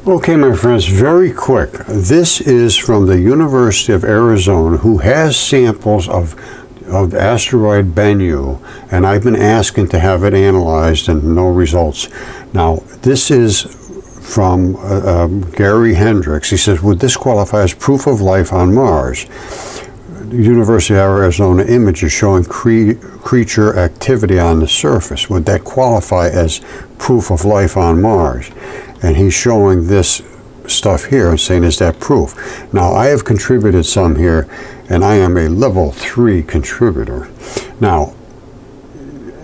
Okay, my friends, very quick. This is from the University of Arizona, who has samples of the asteroid Bennu, and I've been asking to have it analyzed and no results. Now, this is from Gary Hendricks. He says, would this qualify as proof of life on Mars? University of Arizona images showing creature activity on the surface. Would that qualify as proof of life on Mars? And he's showing this stuff here and saying, is that proof? Now, I have contributed some here, and I am a level 3 contributor. Now,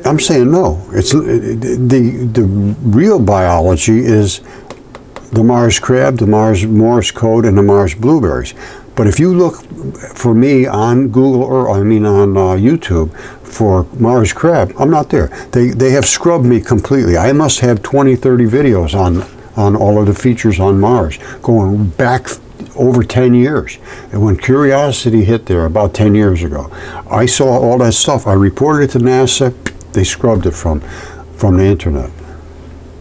I'm saying no. It's the real biology is the Mars crab, the Mars Morse code, and the Mars blueberries. But if you look for me on Google, or on YouTube for Mars crab, I'm not there. They have scrubbed me completely. I must have 20, 30 videos on all of the features on Mars, going back over 10 years. And when Curiosity hit there about 10 years ago, I saw all that stuff. I reported it to NASA. They scrubbed it from the internet.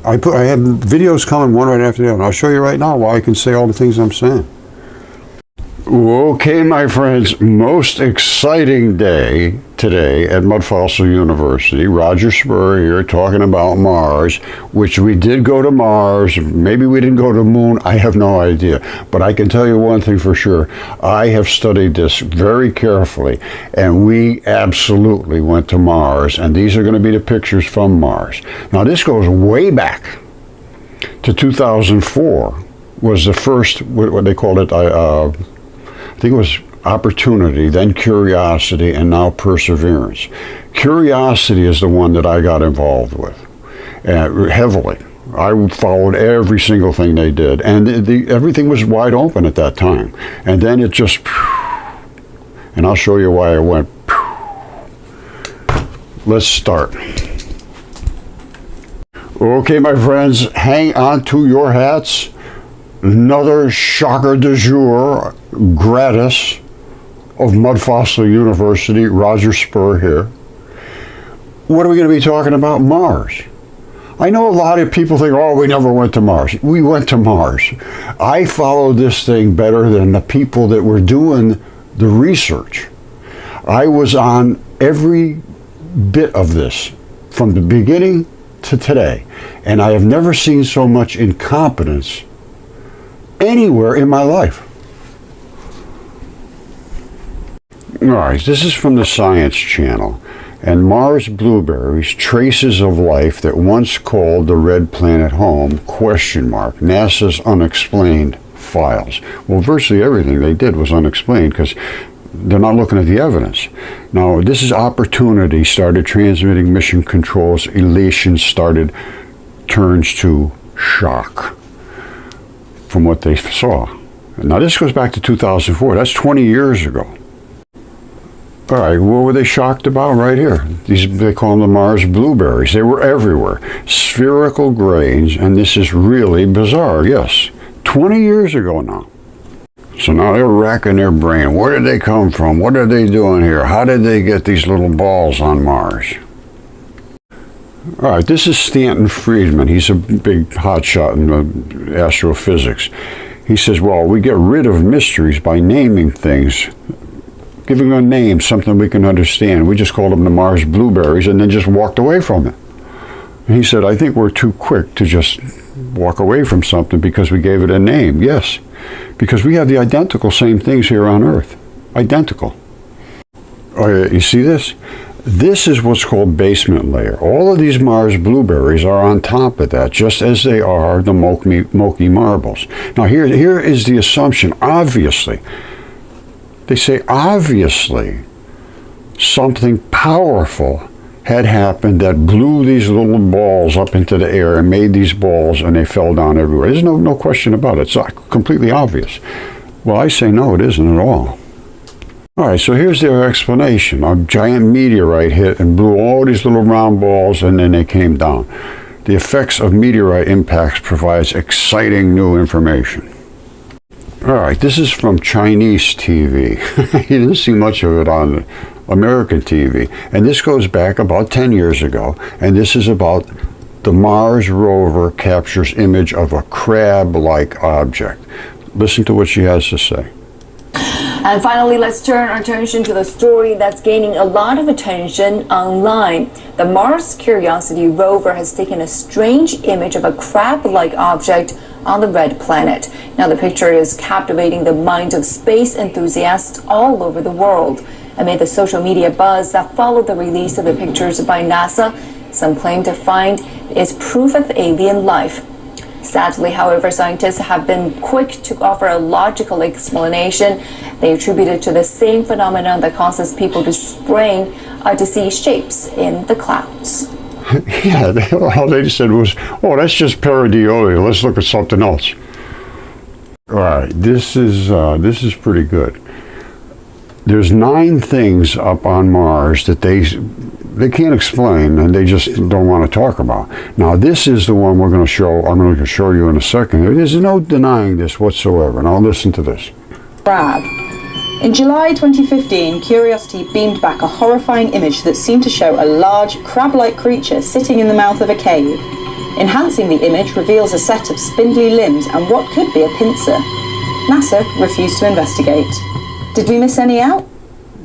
I have videos coming one right after the other, and I'll show you right now why I can say all the things I'm saying. Okay, my friends, most exciting day today at Mudfossil University. Roger Spur here talking about Mars, which we did go to Mars. Maybe we didn't go to the moon. I have no idea. But I can tell you one thing for sure. I have studied this very carefully, and we absolutely went to Mars. And these are going to be the pictures from Mars. Now, this goes way back to 2004 was the first, what they called it, I think it was Opportunity, then Curiosity, and now Perseverance. Curiosity is the one that I got involved with heavily. I followed every single thing they did, and everything was wide open at that time. And then it just, and I'll show you why it went. Let's start. Okay, my friends, hang on to your hats. Another shocker du jour, gratis, of Mudfossil University. Roger Spur here. What are we going to be talking about? Mars. I know a lot of people think, oh, we never went to Mars. We went to Mars. I followed this thing better than the people that were doing the research. I was on every bit of this from the beginning to today, and I have never seen so much incompetence anywhere in my life. All right, this is from the Science Channel. And Mars blueberries, traces of life that once called the red planet home, ? NASA's unexplained files. Well, virtually everything they did was unexplained because they're not looking at the evidence. Now, this is Opportunity started transmitting mission controls. Elation started, turns to shock from what they saw. Now this goes back to 2004. That's 20 years ago. All right, what were they shocked about? Right here. They call them the Mars blueberries. They were everywhere. Spherical grains, and this is really bizarre. Yes, 20 years ago now. So now they're racking their brain. Where did they come from? What are they doing here? How did they get these little balls on Mars? All right, this is Stanton Friedman. He's a big hotshot in astrophysics. He says, well, we get rid of mysteries by naming things, giving a name, something we can understand. We just called them the Mars blueberries and then just walked away from it. And he said, I think we're too quick to just walk away from something because we gave it a name. Yes, because we have the identical same things here on Earth. Identical. You see this? This is what's called basement layer. All of these Mars blueberries are on top of that, just as they are the Moki marbles. Now here is the assumption, obviously. They say obviously something powerful had happened that blew these little balls up into the air and made these balls, and they fell down everywhere. There's no question about it. It's completely obvious. Well, I say no, it isn't at all. All right, so here's their explanation. A giant meteorite hit and blew all these little round balls, and then they came down. The effects of meteorite impacts provides exciting new information. All right, this is from Chinese TV. You didn't see much of it on American TV. And this goes back about 10 years ago, and this is about The Mars rover captures image of a crab-like object. Listen to what she has to say. And finally, let's turn our attention to the story that's gaining a lot of attention online. The Mars Curiosity rover has taken a strange image of a crab-like object on the red planet. Now, the picture is captivating the minds of space enthusiasts all over the world. Amid the social media buzz that followed the release of the pictures by NASA, some claim to find it's proof of alien life. Sadly, however, scientists have been quick to offer a logical explanation. They attribute it to the same phenomenon that causes people to see shapes in the clouds. Yeah, all they said was, oh, that's just Paradeolia. Let's look at something else. All right, this is pretty good. There's 9 things up on Mars that they can't explain, and they just don't want to talk about. Now, this is the one we're going to show. I'm going to show you in a second. There's no denying this whatsoever. Now, listen to this. Crab. In July 2015, Curiosity beamed back a horrifying image that seemed to show a large, crab-like creature sitting in the mouth of a cave. Enhancing the image reveals a set of spindly limbs and what could be a pincer. NASA refused to investigate. Did we miss any out?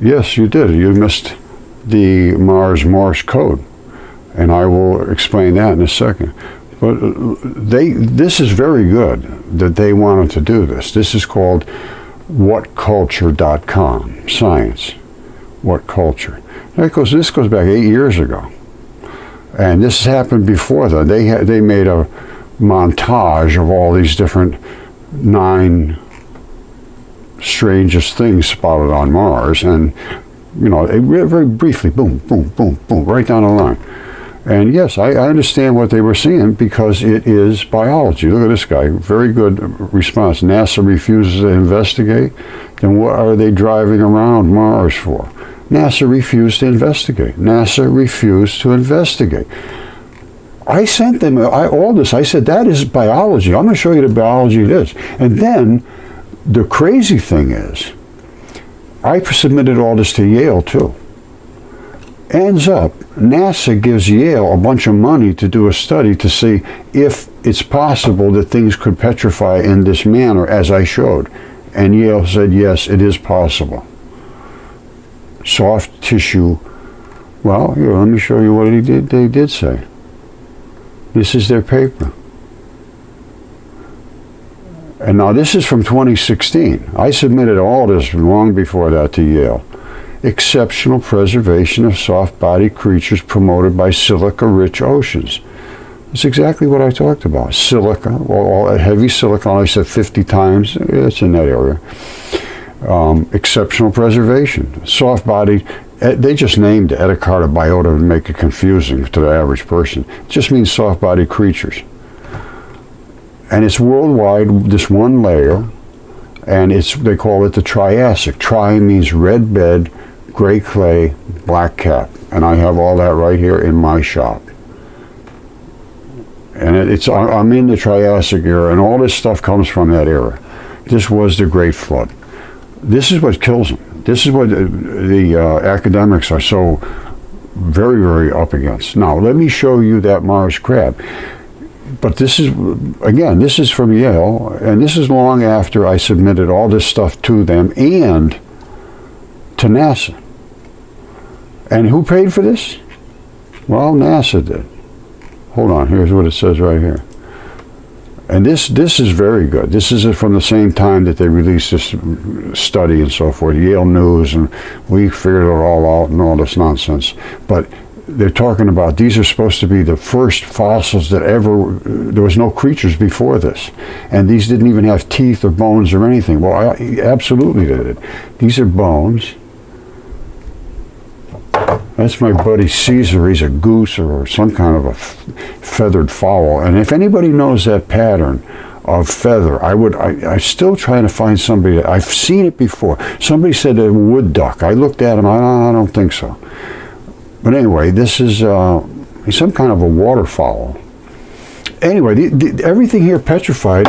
Yes, you did. You missed the Mars Morse code, and I will explain that in a second. But this is very good that they wanted to do this. This is called whatculture.com, science, what culture. This goes back 8 years ago, and this happened before that. They made a montage of all these different 9 strangest things spotted on Mars, and very briefly, boom, boom, boom, boom, right down the line. And yes, I understand what they were seeing because it is biology. Look at this guy, very good response. NASA refuses to investigate. Then what are they driving around Mars for? NASA refused to investigate. NASA refused to investigate. I sent them all this. I said, that is biology. I'm going to show you the biology it is. And then the crazy thing is, I submitted all this to Yale too. Ends up, NASA gives Yale a bunch of money to do a study to see if it's possible that things could petrify in this manner as I showed. And Yale said, yes, it is possible. Soft tissue. Well, here, let me show you what they did say. This is their paper. And now this is from 2016. I submitted all this long before that to Yale. Exceptional preservation of soft-bodied creatures promoted by silica-rich oceans. That's exactly what I talked about. Silica, heavy silica, I said 50 times. It's in that area. Exceptional preservation. Soft-bodied, they just named it Edicarta biota to make it confusing to the average person. It just means soft-bodied creatures. And it's worldwide, this one layer, and they call it the Triassic. Tri means red bed, gray clay, black cap. And I have all that right here in my shop. And I'm in the Triassic era, and all this stuff comes from that era. This was the Great Flood. This is what kills them. This is what the academics are so very, very up against. Now, let me show you that Mars crab. But this is, again, this is from Yale, and this is long after I submitted all this stuff to them and to NASA. And who paid for this? Well, NASA did. Hold on, here's what it says right here. And this is very good. This is from the same time that they released this study and so forth, Yale News, and we figured it all out and all this nonsense. But they're talking about these are supposed to be the first fossils that ever, there was no creatures before this. And these didn't even have teeth or bones or anything. Well, absolutely they did. These are bones. That's my buddy Caesar. He's a goose or some kind of a feathered fowl. And if anybody knows that pattern of feather, I'm still trying to find somebody. I've seen it before. Somebody said a wood duck. I looked at him. I don't think so. But anyway, this is some kind of a waterfowl. Anyway, everything here petrified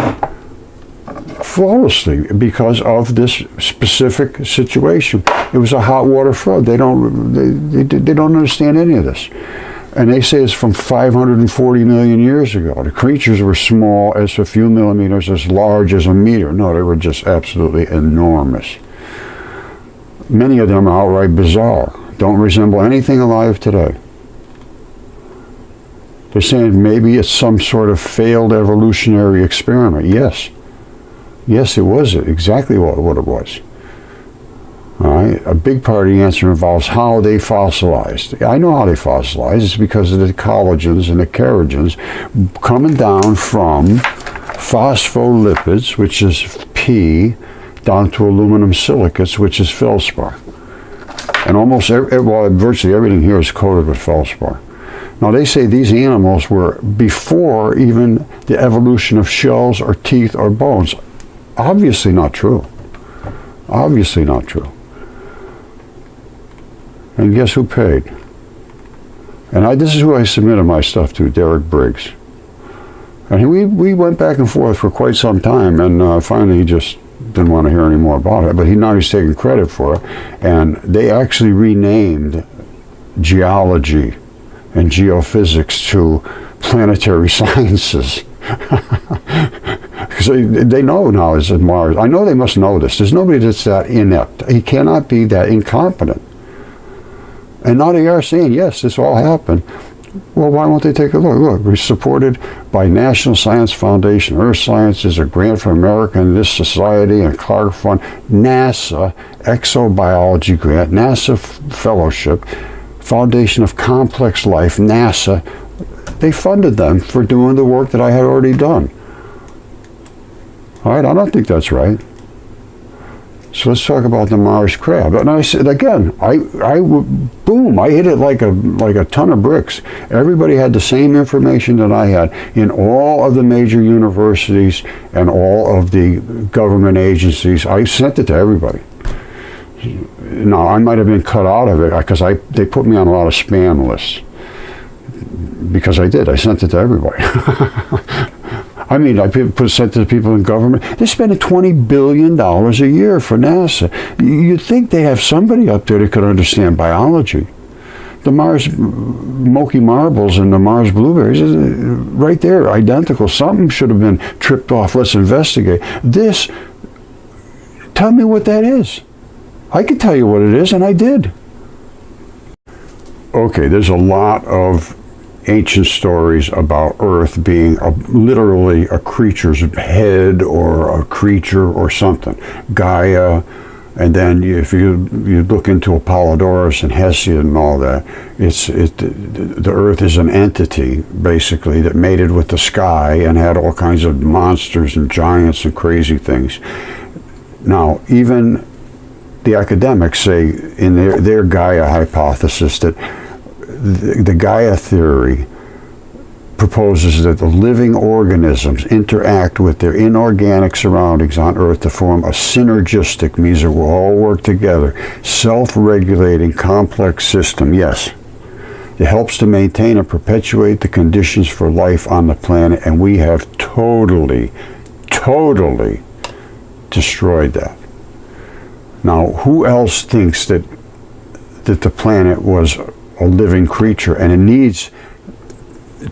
flawlessly because of this specific situation. It was a hot water flood. They don't understand any of this. And they say it's from 540 million years ago. The creatures were small as a few millimeters, as large as a meter. No, they were just absolutely enormous. Many of them are outright bizarre. Don't resemble anything alive today. They're saying maybe it's some sort of failed evolutionary experiment. Yes. Yes, it was exactly what it was. All right. A big part of the answer involves how they fossilized. I know how they fossilized. It's because of the collagens and the kerogens coming down from phospholipids, which is P, down to aluminum silicates, which is feldspar. And virtually everything here is coated with feldspar. Now they say these animals were before even the evolution of shells or teeth or bones. Obviously not true. Obviously not true. And guess who paid? And this is who I submitted my stuff to, Derek Briggs. And we went back and forth for quite some time, and finally he just didn't want to hear any more about it. But now he's taking credit for it. And they actually renamed geology and geophysics to planetary sciences. Because they know now it's at Mars. I know they must know this. There's nobody that's that inept. He cannot be that incompetent. And now they are saying, yes, this all happened. Well, why won't they take a look? Look, we're supported by National Science Foundation, Earth Sciences, a grant from America and this society, and Clark Fund, NASA, exobiology grant, NASA fellowship, Foundation of Complex Life, NASA. They funded them for doing the work that I had already done. All right, I don't think that's right. So let's talk about the Mars crab. And I said again, boom! I hit it like a ton of bricks. Everybody had the same information that I had in all of the major universities and all of the government agencies. I sent it to everybody. Now I might have been cut out of it because they put me on a lot of spam lists. Because I did. I sent it to everybody. I mean, I sent it to people in government. They're spending $20 billion a year for NASA. You'd think they have somebody up there that could understand biology. The Mars Moki marbles and the Mars blueberries, right there, identical. Something should have been tripped off. Let's investigate. This, tell me what that is. I can tell you what it is, and I did. Okay, there's a lot of ancient stories about Earth being literally a creature's head or a creature or something. Gaia, and then if you look into Apollodorus and Hesiod and all that, the Earth is an entity basically that mated with the sky and had all kinds of monsters and giants and crazy things. Now, even the academics say in their Gaia hypothesis that the Gaia theory proposes that the living organisms interact with their inorganic surroundings on Earth to form a synergistic, means that we'll all work together, self-regulating complex system. Yes, it helps to maintain and perpetuate the conditions for life on the planet, and we have totally destroyed that. Now, who else thinks that the planet was a living creature, and it needs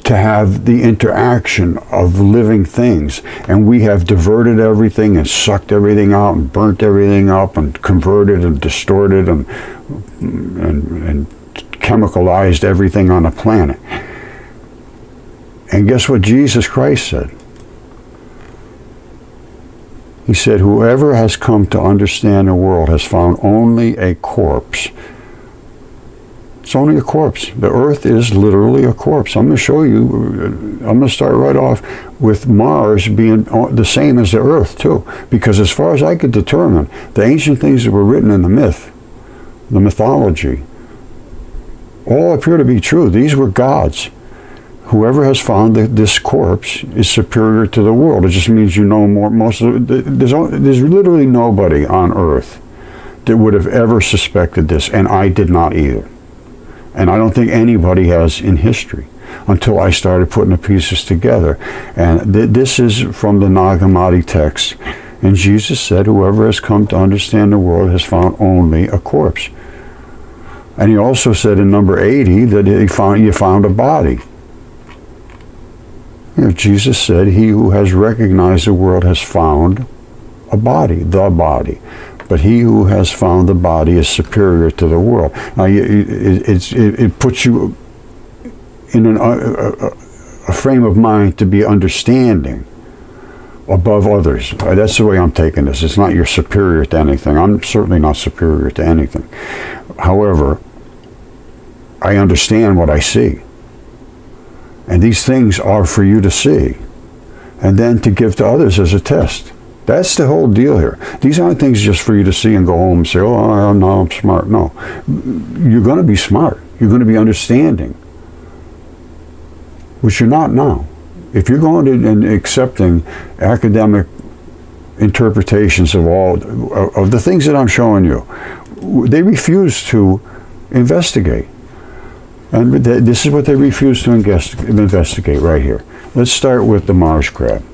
to have the interaction of living things, and we have diverted everything and sucked everything out and burnt everything up and converted and distorted and chemicalized everything on the planet. And guess what Jesus Christ said? He said, whoever has come to understand the world has found only a corpse. It's only a corpse. The Earth is literally a corpse. I'm going to show you. I'm going to start right off with Mars being the same as the Earth, too. Because as far as I could determine, the ancient things that were written in the mythology, all appear to be true. These were gods. Whoever has found this corpse is superior to the world. It just means you know more. There's literally nobody on Earth that would have ever suspected this, and I did not either. And I don't think anybody has in history until I started putting the pieces together. And this is from the Nag Hammadi text. And Jesus said, whoever has come to understand the world has found only a corpse. And he also said in number 80 that you found a body. You know, Jesus said, he who has recognized the world has found a body, the body. But he who has found the body is superior to the world. Now, it puts you in a frame of mind to be understanding above others. That's the way I'm taking this. It's not you're superior to anything. I'm certainly not superior to anything. However, I understand what I see. And these things are for you to see. And then to give to others as a test. That's the whole deal here. These aren't things just for you to see and go home and say, oh, no, I'm smart. No. You're going to be smart. You're going to be understanding. Which you're not now. If you're going to and accepting academic interpretations of all of the things that I'm showing you, they refuse to investigate. And this is what they refuse to investigate right here. Let's start with the Mars crab.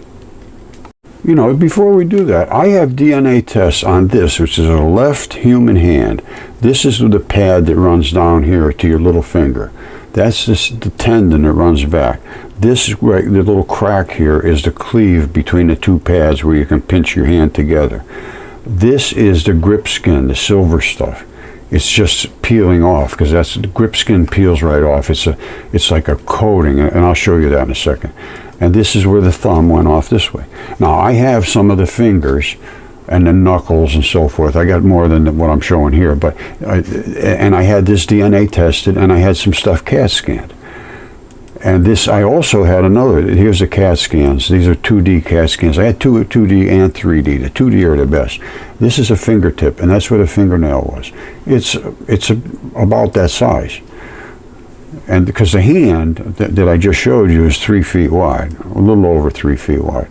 You know, before we do that, I have DNA tests on this, which is a left human hand. This is the pad that runs down here to your little finger. That's the tendon that runs back. This, right, the little crack here, is the cleave between the two pads where you can pinch your hand together. This is the grip skin, the silver stuff. It's just peeling off, because that's the grip skin peels right off. It's like a coating, and I'll show you that in a second. And this is where the thumb went off this way. Now, I have some of the fingers and the knuckles and so forth. I got more than what I'm showing here, but and I had this DNA tested, and I had some stuff CAT scanned. And this, I also had another. Here's the CAT scans. These are 2D CAT scans. I had 2D and 3D. The 2D are the best. This is a fingertip, and that's where the fingernail was. It's about that size. And because the hand that I just showed you is 3 feet wide, a little over 3 feet wide.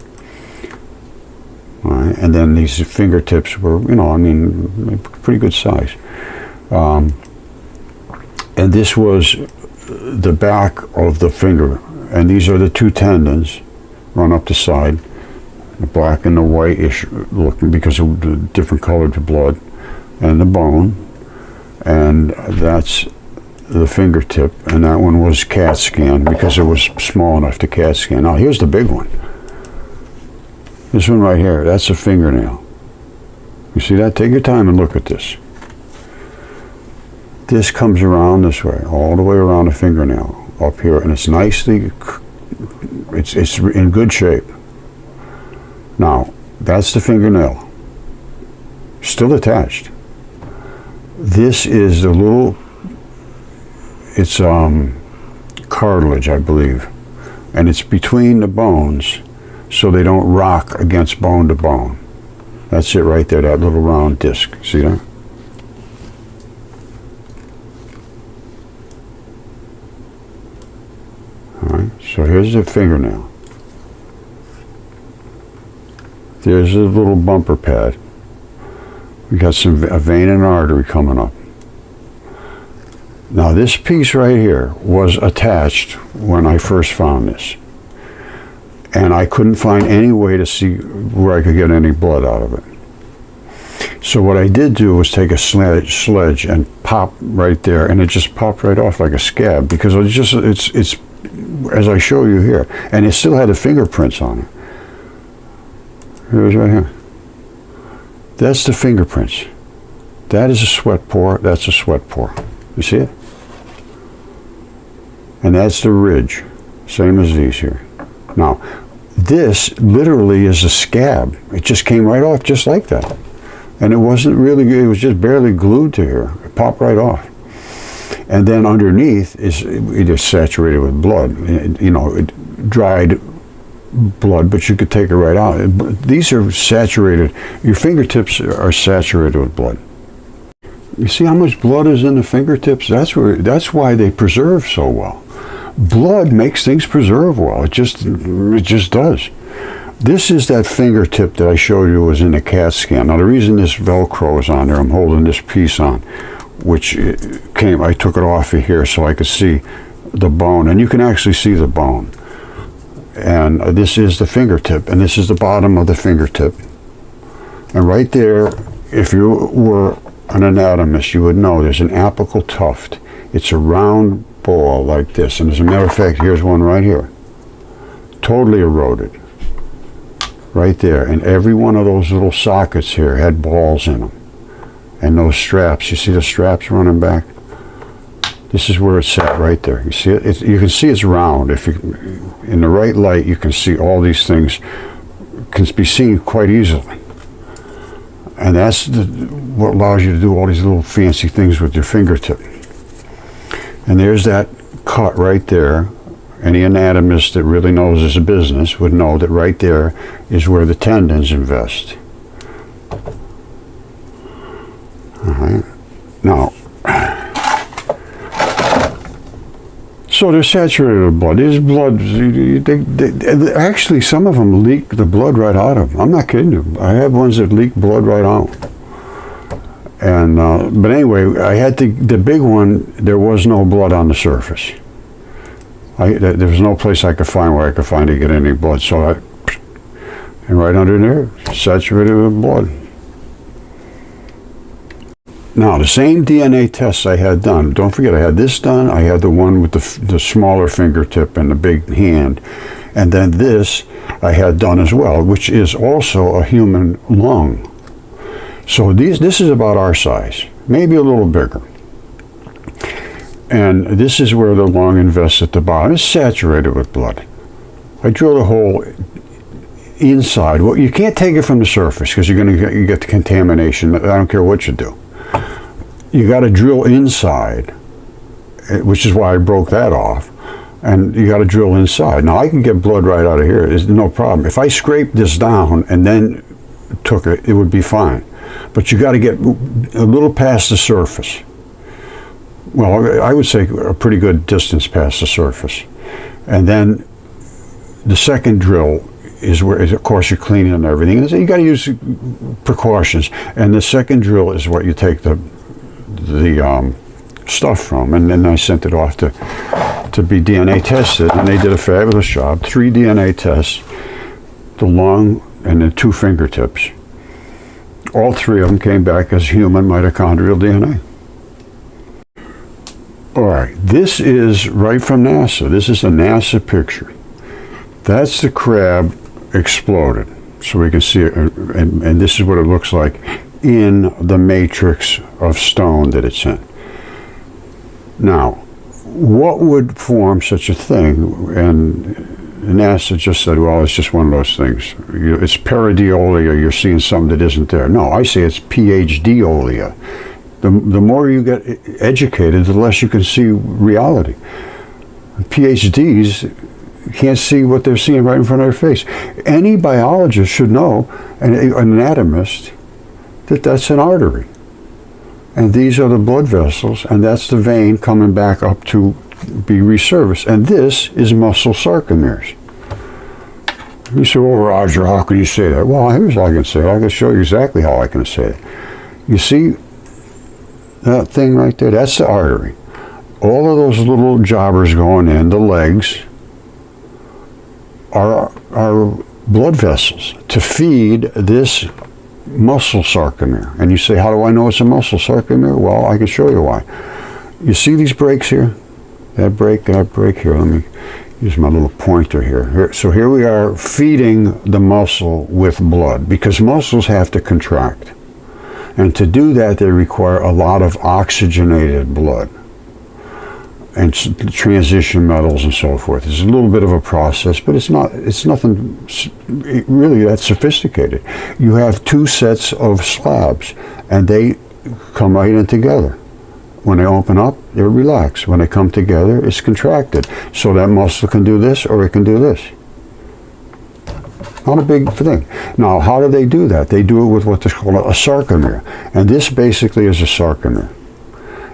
All right, and then these fingertips were, you know, I mean, pretty good size. And this was the back of the finger, and these are the two tendons run up the side, the black and the whitish looking because of the different colored blood, and the bone, and that's the fingertip, and that one was CAT scan because it was small enough to CAT scan. Now here's the big one. This one right here, that's a fingernail. You see that? Take your time and look at this. This comes around this way, all the way around the fingernail up here, and it's nicely, it's in good shape. Now, that's the fingernail, still attached. This is the little, it's cartilage, I believe, and it's between the bones so they don't rock against bone to bone. That's it right there, that little round disc. See that? Alright, so here's the fingernail. There's a little bumper pad. We got a vein and artery coming up. Now this piece right here was attached when I first found this. And I couldn't find any way to see where I could get any blood out of it. So what I did do was take a sledge and pop right there, and it just popped right off like a scab, because it's as I show you here, and it still had the fingerprints on it. Here's right here. That's the fingerprints. That is a sweat pore. That's a sweat pore. You see it? And that's the ridge, same as these here. Now, this literally is a scab. It just came right off just like that. And it wasn't really, it was just barely glued to here. It popped right off. And then underneath is it is saturated with blood. You know, dried blood, but you could take it right out. These are saturated, your fingertips are saturated with blood. You see how much blood is in the fingertips? That's why they preserve so well. Blood makes things preserve well. It just does. This is that fingertip that I showed you was in the CAT scan. Now the reason this Velcro is on there, I'm holding this piece on, which I took it off of here so I could see the bone, and you can actually see the bone. And this is the fingertip, and this is the bottom of the fingertip. And right there, if you were an anatomist, you would know there's an apical tuft. It's a round ball like this. And as a matter of fact, here's one right here. Totally eroded. Right there. And every one of those little sockets here had balls in them. And those straps, you see the straps running back? This is where it's at right there. You see it? You can see it's round. If you, in the right light, you can see all these things can be seen quite easily. And that's what allows you to do all these little fancy things with your fingertip. And there's that cut right there. Any anatomist that really knows his business would know that right there is where the tendons invest. All right. Now, so they're saturated with blood. There's blood. Actually, some of them leak the blood right out of them. I'm not kidding you. I have ones that leak blood right out. And but anyway, I had the big one. There was no blood on the surface. There was no place I could find where I could find to get any blood. So and right under there, saturated with blood. Now, the same DNA tests I had done, don't forget I had this done, I had the one with the smaller fingertip and the big hand, and then this I had done as well, which is also a human lung. So this is about our size, maybe a little bigger. And this is where the lung invests at the bottom. It's saturated with blood. I drilled a hole inside. Well, you can't take it from the surface because you're going to get the contamination. I don't care what you do. You got to drill inside, which is why I broke that off, and you got to drill inside. Now I can get blood right out of here. There's no problem. If I scraped this down and then took it, it would be fine. But you got to get a little past the surface. Well, I would say a pretty good distance past the surface, and then the second drill is where, of course, you're cleaning and everything. And you got to use precautions. And the second drill is what you take the stuff from, and then I sent it off to be DNA tested, and they did a fabulous job. 3 DNA tests, the lung and the 2 fingertips. All 3 of them came back as human mitochondrial DNA. All right, this is right from NASA. This is a NASA picture. That's the crab exploded, so we can see it, and this is what it looks like in the matrix of stone that it's in. Now, what would form such a thing? And NASA just said, well, it's just one of those things. It's Paradeolia, you're seeing something that isn't there. No, I say it's PhDolia. The more you get educated, the less you can see reality. PhDs can't see what they're seeing right in front of their face. Any biologist should know, an anatomist, that that's an artery. And these are the blood vessels, and that's the vein coming back up to be resurfaced. And this is muscle sarcomeres. You say, well, Roger, how can you say that? Well, here's how I can say it. I can show you exactly how I can say it. You see that thing right there? That's the artery. All of those little jobbers going in, the legs, are blood vessels to feed this muscle sarcomere. And you say, how do I know it's a muscle sarcomere? Well, I can show you why. You see these breaks here? That break here. Let me use my little pointer here. So here we are feeding the muscle with blood, because muscles have to contract. And to do that, they require a lot of oxygenated blood and transition metals and so forth. It's a little bit of a process, but it's nothing really that sophisticated. You have 2 sets of slabs, and they come right in together. When they open up, they're relaxed. When they come together, it's contracted. So that muscle can do this, or it can do this. Not a big thing. Now, how do they do that? They do it with what's called a sarcomere. And this basically is a sarcomere.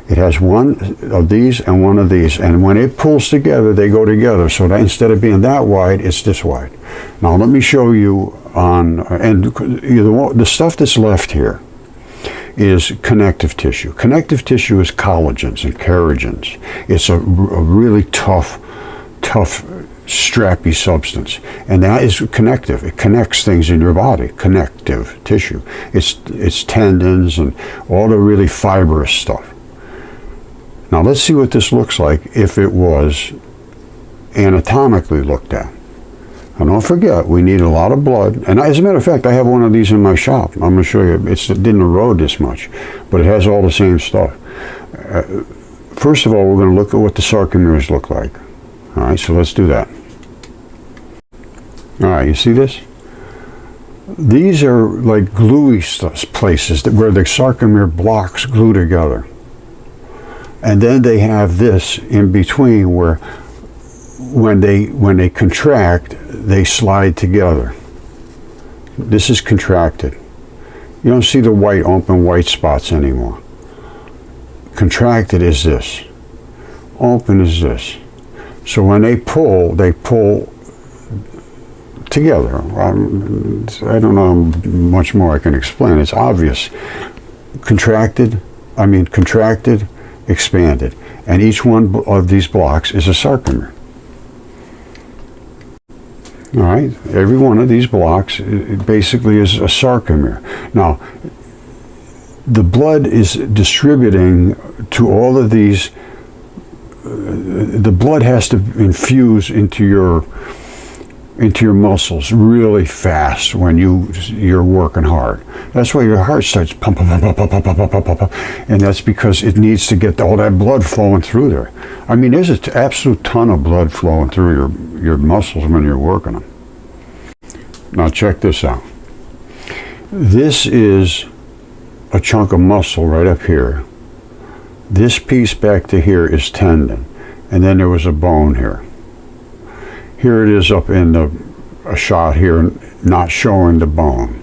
It has one of these and one of these, and when it pulls together, they go together. So that instead of being that wide, it's this wide. Now let me show you on, and the stuff that's left here is connective tissue. Connective tissue is collagens and kerogens. It's a really tough strappy substance, and that is connective. It connects things in your body, connective tissue. It's tendons and all the really fibrous stuff. Now let's see what this looks like if it was anatomically looked at. And don't forget, we need a lot of blood. And as a matter of fact, I have one of these in my shop. I'm going to show you. It didn't erode this much, but it has all the same stuff. First of all, we're going to look at what the sarcomeres look like. All right, so let's do that. All right, you see this? These are like gluey places where the sarcomere blocks glue together. And then they have this in between where when they contract, they slide together. This is contracted. You don't see the open white spots anymore. Contracted is this. Open is this. So when they pull together. I don't know much more I can explain. It's obvious. Contracted, expanded. And each one of these blocks is a sarcomere. All right, every one of these blocks basically is a sarcomere. Now, the blood is distributing to all of these. The blood has to infuse into your muscles really fast when you're working hard. That's why your heart starts pumping, and that's because it needs to get all that blood flowing through there. I mean, there's an absolute ton of blood flowing through your muscles when you're working them. Now check this out. This is a chunk of muscle right up here. This piece back to here is tendon, and then there was a bone here. Here it is up in a shot here, not showing the bone.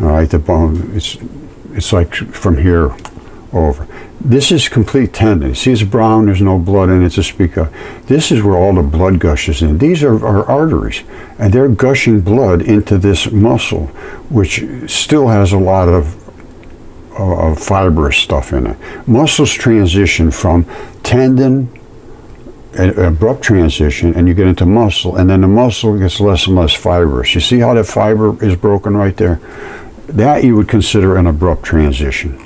All right, the bone, it's like from here over. This is complete tendon. See, it's brown, there's no blood in it to speak of. This is where all the blood gushes in. These are arteries, and they're gushing blood into this muscle, which still has a lot of fibrous stuff in it. Muscles transition from tendon, an abrupt transition, and you get into muscle, and then the muscle gets less and less fibrous. You see how that fiber is broken right there? That you would consider an abrupt transition.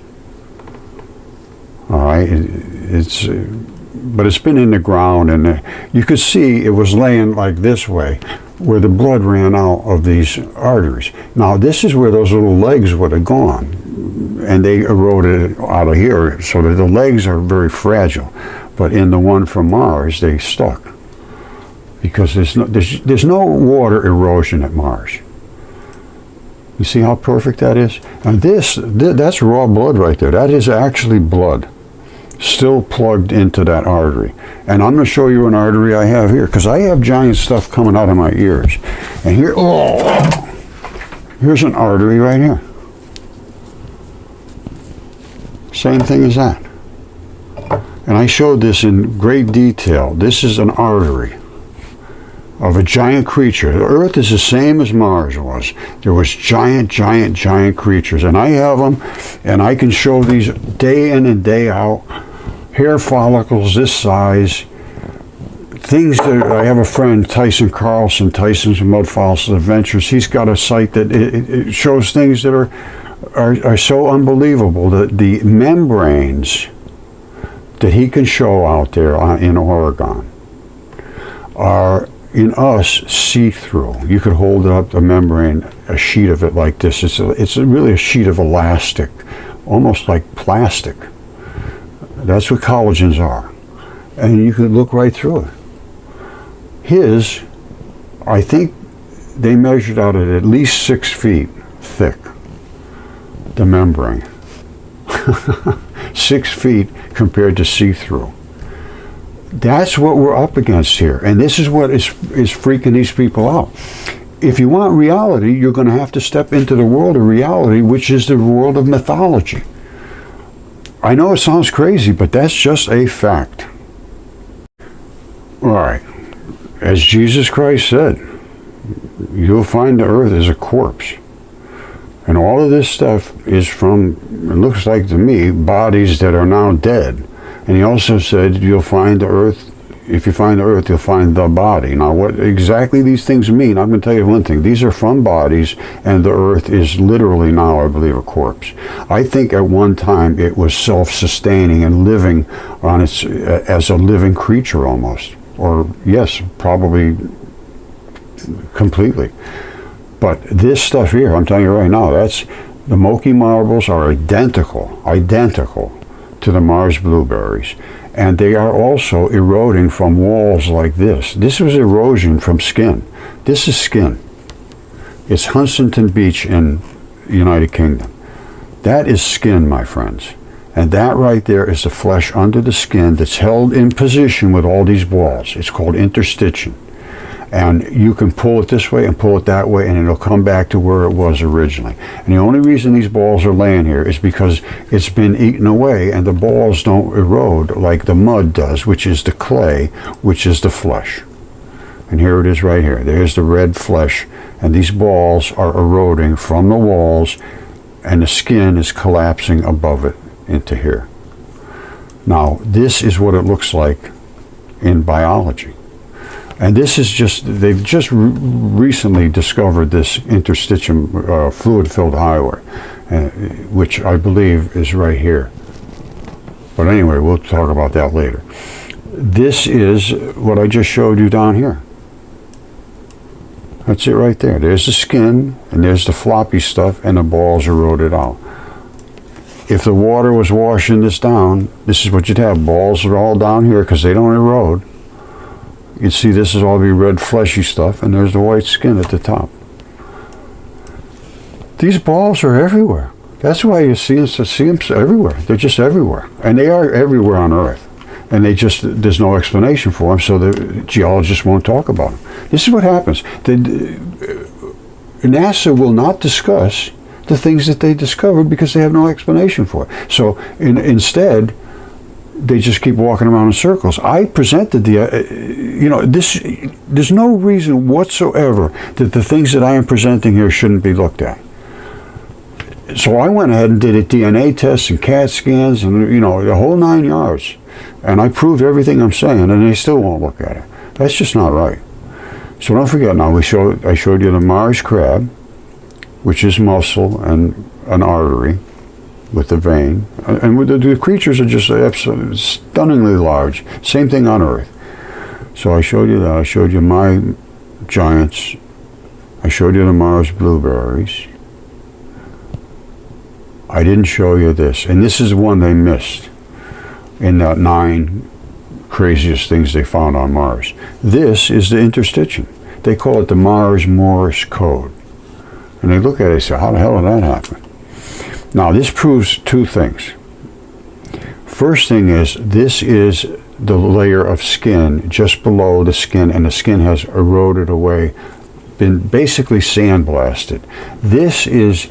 All right, but it's been in the ground, and you could see it was laying like this way, where the blood ran out of these arteries. Now this is where those little legs would have gone, and they eroded out of here, so that the legs are very fragile. But in the one from Mars, they stuck, because there's no water erosion at Mars. You see how perfect that is? And that's raw blood right there. That is actually blood still plugged into that artery. And I'm going to show you an artery I have here, because I have giant stuff coming out of my ears. And here, here's an artery right here. Same thing as that. And I showed this in great detail. This is an artery of a giant creature. The Earth is the same as Mars was. There was giant creatures. And I have them, and I can show these day in and day out. Hair follicles this size. Things that I have a friend, Tyson Carlson, Tyson's Mudfossil Adventures. He's got a site that it shows things that are so unbelievable, that the membranes that he can show out there in Oregon are in us see-through. You could hold it up, the membrane, a sheet of it like this. It's really a sheet of elastic, almost like plastic. That's what collagens are. And you could look right through it. His, I think they measured out at least 6 feet thick, the membrane. 6 feet compared to see-through. That's what we're up against here, and this is what is freaking these people out. If you want reality, you're going to have to step into the world of reality, which is the world of mythology. I know it sounds crazy, but that's just a fact. All right, as Jesus Christ said, you'll find the earth as a corpse. And all of this stuff is from, it looks like to me, bodies that are now dead. And he also said you'll find the earth if you find the earth, you'll find the body. Now, what exactly these things mean, I'm going to tell you one thing. These are from bodies, and the earth is literally now, I believe, a corpse. I think at one time it was self-sustaining and living on its as a living creature almost. Or, yes, probably completely. But this stuff here, I'm telling you right now, the Moki marbles are identical to the Mars blueberries. And they are also eroding from walls like this. This was erosion from skin. This is skin. It's Huntington Beach in the United Kingdom. That is skin, my friends. And that right there is the flesh under the skin that's held in position with all these balls. It's called interstitium. And you can pull it this way and pull it that way, and it'll come back to where it was originally. And the only reason these balls are laying here is because it's been eaten away, and the balls don't erode like the mud does, which is the clay, which is the flesh. And here it is right here. There's the red flesh, and these balls are eroding from the walls, and the skin is collapsing above it into here. Now, this is what it looks like in biology. And this is they've just recently discovered this interstitium fluid-filled highway, which I believe is right here. But anyway, we'll talk about that later. This is what I just showed you down here. That's it right there. There's the skin, and there's the floppy stuff, and the balls eroded out. If the water was washing this down, this is what you'd have. Balls are all down here because they don't erode. You'd see this is all be red fleshy stuff, and there's the white skin at the top. These balls are everywhere. That's why you see them everywhere. They're just everywhere. And they are everywhere on Earth. And there's no explanation for them, so the geologists won't talk about them. This is what happens. NASA will not discuss the things that they discovered because they have no explanation for it. So instead, they just keep walking around in circles. I presented there's no reason whatsoever that the things that I am presenting here shouldn't be looked at. So I went ahead and did a DNA test and CAT scans and, the whole 9 yards. And I proved everything I'm saying, and they still won't look at it. That's just not right. So don't forget now, I showed you the Mars crab, which is muscle and an artery with the vein, and the creatures are just absolutely stunningly large. Same thing on Earth. So I showed you that. I showed you my giants. I showed you the Mars blueberries. I didn't show you this, and this is the one they missed in the 9 craziest things they found on Mars. This is the interstitium. They call it the Mars Morse code. And they look at it and say, how the hell did that happen? Now, this proves 2 things. First thing is, this is the layer of skin just below the skin, and the skin has eroded away, been basically sandblasted. This is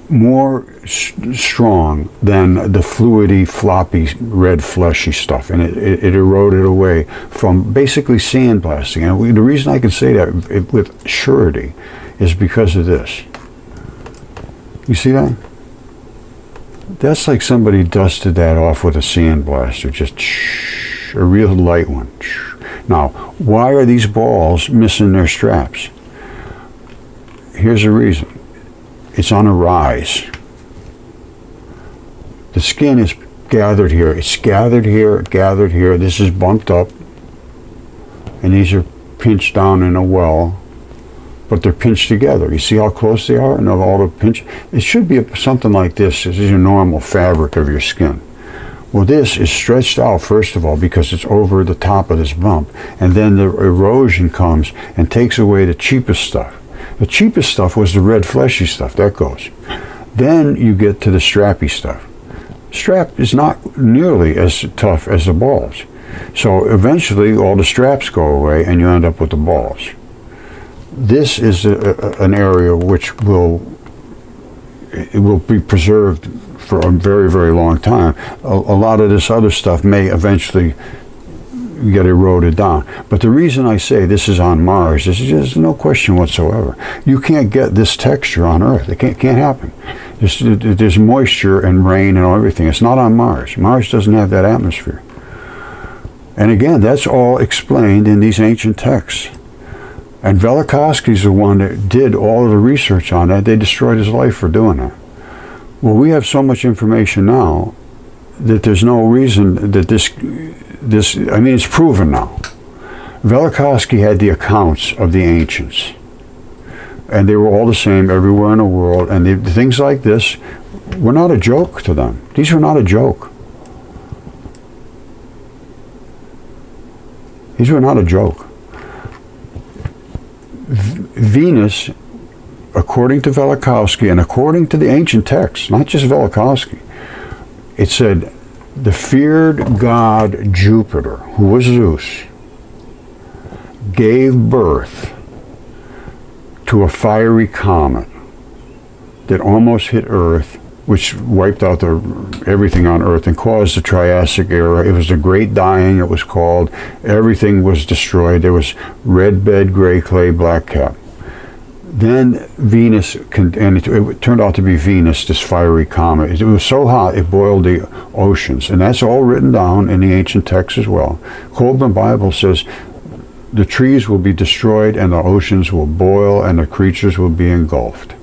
more strong than the fluidy, floppy, red, fleshy stuff, and it eroded away from basically sandblasting. And the reason I can say that with surety is because of this. You see that? That's like somebody dusted that off with a sandblaster, just a real light one. Now, why are these balls missing their straps? Here's the reason. It's on a rise. The skin is gathered here. It's gathered here, gathered here. This is bumped up. And these are pinched down in a well. But they're pinched together. You see how close they are? And all the pinch. It should be something like this. This is your normal fabric of your skin. Well, this is stretched out, first of all, because it's over the top of this bump. And then the erosion comes and takes away the cheapest stuff. The cheapest stuff was the red fleshy stuff. That goes. Then you get to the strappy stuff. Strap is not nearly as tough as the balls. So eventually all the straps go away and you end up with the balls. This is an area which will be preserved for a very, very long time. A lot of this other stuff may eventually get eroded down. But the reason I say this is on Mars is there's no question whatsoever. You can't get this texture on Earth. It can't happen. There's moisture and rain and everything. It's not on Mars. Mars doesn't have that atmosphere. And again, that's all explained in these ancient texts. And Velikovsky's the one that did all of the research on that. They destroyed his life for doing that. Well, we have so much information now that there's no reason that this, I mean, it's proven now. Velikovsky had the accounts of the ancients, and they were all the same everywhere in the world, and things like this were not a joke to them. These were not a joke. These were not a joke. Venus, according to Velikovsky and according to the ancient texts, not just Velikovsky, it said the feared god Jupiter, who was Zeus, gave birth to a fiery comet that almost hit Earth, which wiped out everything on Earth and caused the Triassic era. It was the Great Dying, it was called. Everything was destroyed. There was red bed, gray clay, black cap. Then Venus, and it turned out to be Venus, this fiery comet. It was so hot it boiled the oceans, and that's all written down in the ancient texts as well. Coleman Bible says the trees will be destroyed and the oceans will boil and the creatures will be engulfed.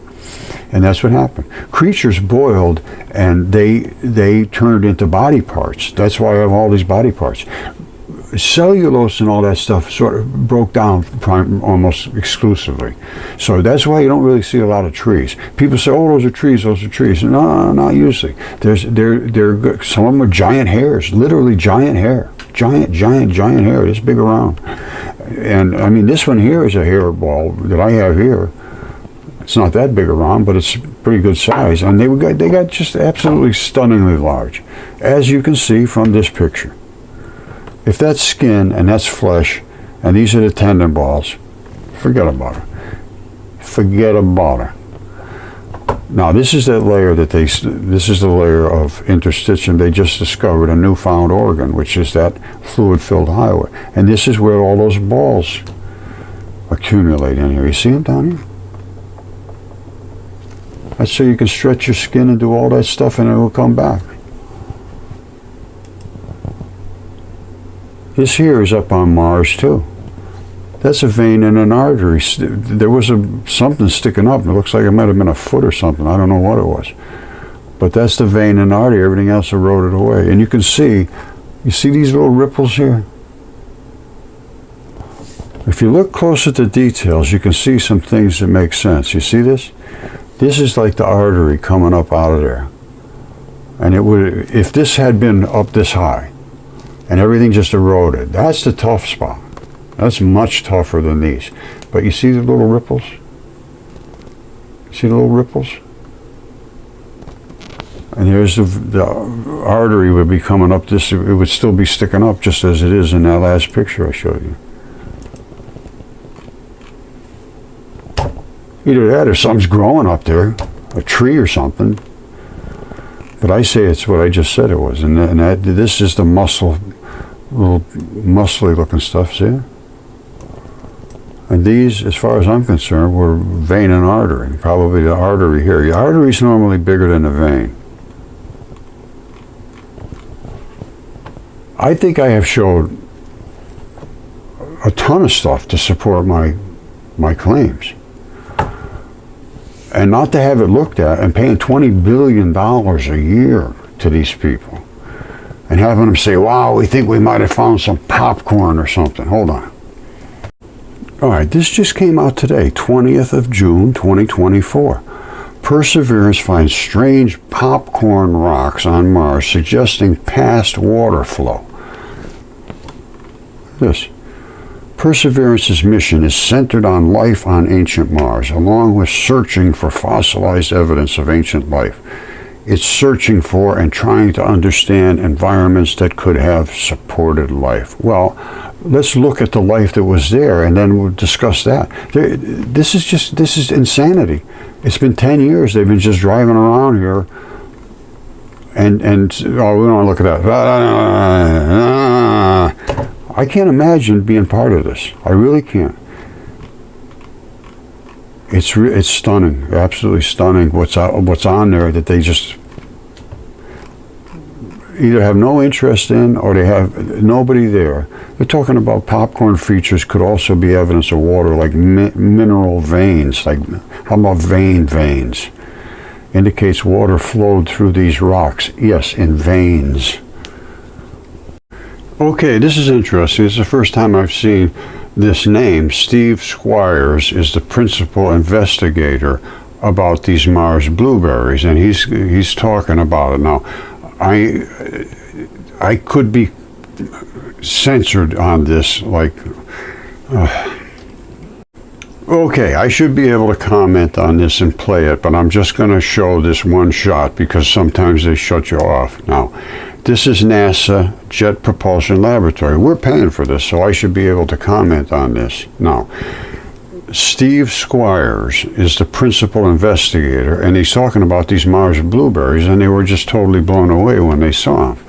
And that's what happened. Creatures boiled and they turned into body parts. That's why I have all these body parts. Cellulose and all that stuff sort of broke down almost exclusively. So that's why you don't really see a lot of trees. People say, oh, those are trees, those are trees. No, not usually. They're some of them are giant hairs, literally giant hair. Giant hair, this big around. And I mean, this one here is a hairball that I have here. It's not that big around, but it's pretty good size. And they got just absolutely stunningly large, as you can see from this picture. If that's skin and that's flesh, and these are the tendon balls, forget about it. Forget about it. Now this is that layer this is the layer of interstitium. They just discovered a newfound organ, which is that fluid-filled highway. And this is where all those balls accumulate in here. You see them down here? That's so you can stretch your skin and do all that stuff and it will come back. This here is up on Mars too. That's a vein and an artery. There was something sticking up. It looks like it might have been a foot or something. I don't know what it was. But that's the vein and artery. Everything else eroded away. And you can see, you see these little ripples here? If you look close at the details, you can see some things that make sense. You see this? This is like the artery coming up out of there. And it would, if this had been up this high, and everything just eroded, that's the tough spot. That's much tougher than these. But you see the little ripples? See the little ripples? And here's the artery would be coming up this, it would still be sticking up just as it is in that last picture I showed you. Either that or something's growing up there, a tree or something. But I say it's what I just said it was. And this is the muscle, little muscly looking stuff, see? And these, as far as I'm concerned, were vein and artery. Probably the artery here. The artery is normally bigger than the vein. I think I have showed a ton of stuff to support my claims. And not to have it looked at and paying $20 billion a year to these people and having them say, wow, we think we might have found some popcorn or something. Hold on. All right, this just came out today, 20th of June, 2024. Perseverance finds strange popcorn rocks on Mars suggesting past water flow. This. Perseverance's mission is centered on life on ancient Mars, along with searching for fossilized evidence of ancient life. It's searching for and trying to understand environments that could have supported life. Well, let's look at the life that was there, and then we'll discuss that. This is insanity. It's been 10 years. They've been just driving around here, and oh, we don't want to look at that. I can't imagine being part of this. I really can't. It's stunning, absolutely stunning. What's on there that they just, either have no interest in or they have nobody there. They're talking about popcorn features could also be evidence of water, like mineral veins. Like, how about veins? Indicates water flowed through these rocks. Yes, in veins. Okay, this is interesting. This is the first time I've seen this name. Steve Squires is the principal investigator about these Mars blueberries, and he's talking about it. Now, I could be censored on this, like, okay, I should be able to comment on this and play it, but I'm just going to show this one shot because sometimes they shut you off. Now, this is NASA Jet Propulsion Laboratory. We're paying for this, so I should be able to comment on this. Now, Steve Squires is the principal investigator, and he's talking about these Mars blueberries, and they were just totally blown away when they saw them.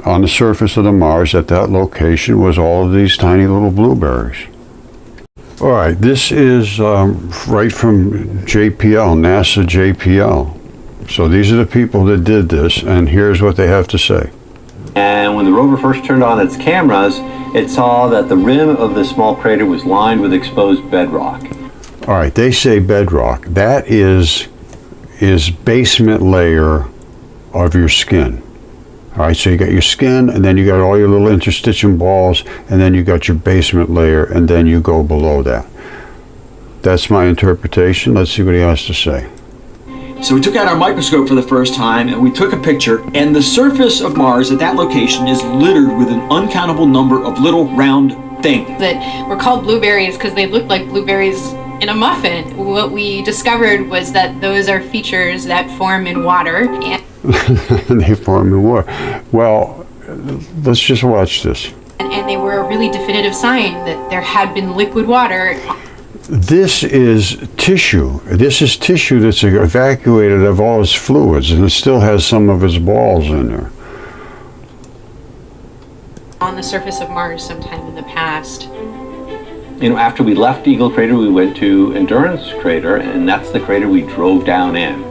On the surface of the Mars at that location was all of these tiny little blueberries. All right, this is right from JPL, NASA JPL. So these are the people that did this, and here's what they have to say. And when the rover first turned on its cameras, it saw that the rim of the small crater was lined with exposed bedrock. All right, they say bedrock. That is basement layer of your skin. All right, so you got your skin, and then you got all your little interstitium balls, and then you got your basement layer, and then you go below that. That's my interpretation. Let's see what he has to say. So we took out our microscope for the first time and we took a picture, and the surface of Mars at that location is littered with an uncountable number of little round things. That were called blueberries because they looked like blueberries in a muffin. What we discovered was that those are features that form in water. And they form in water. Well, let's just watch this. And they were a really definitive sign that there had been liquid water. This is tissue. This is tissue that's evacuated of all its fluids, and it still has some of its balls in there. On the surface of Mars sometime in the past. You know, after we left Eagle Crater, we went to Endurance Crater, and that's the crater we drove down in.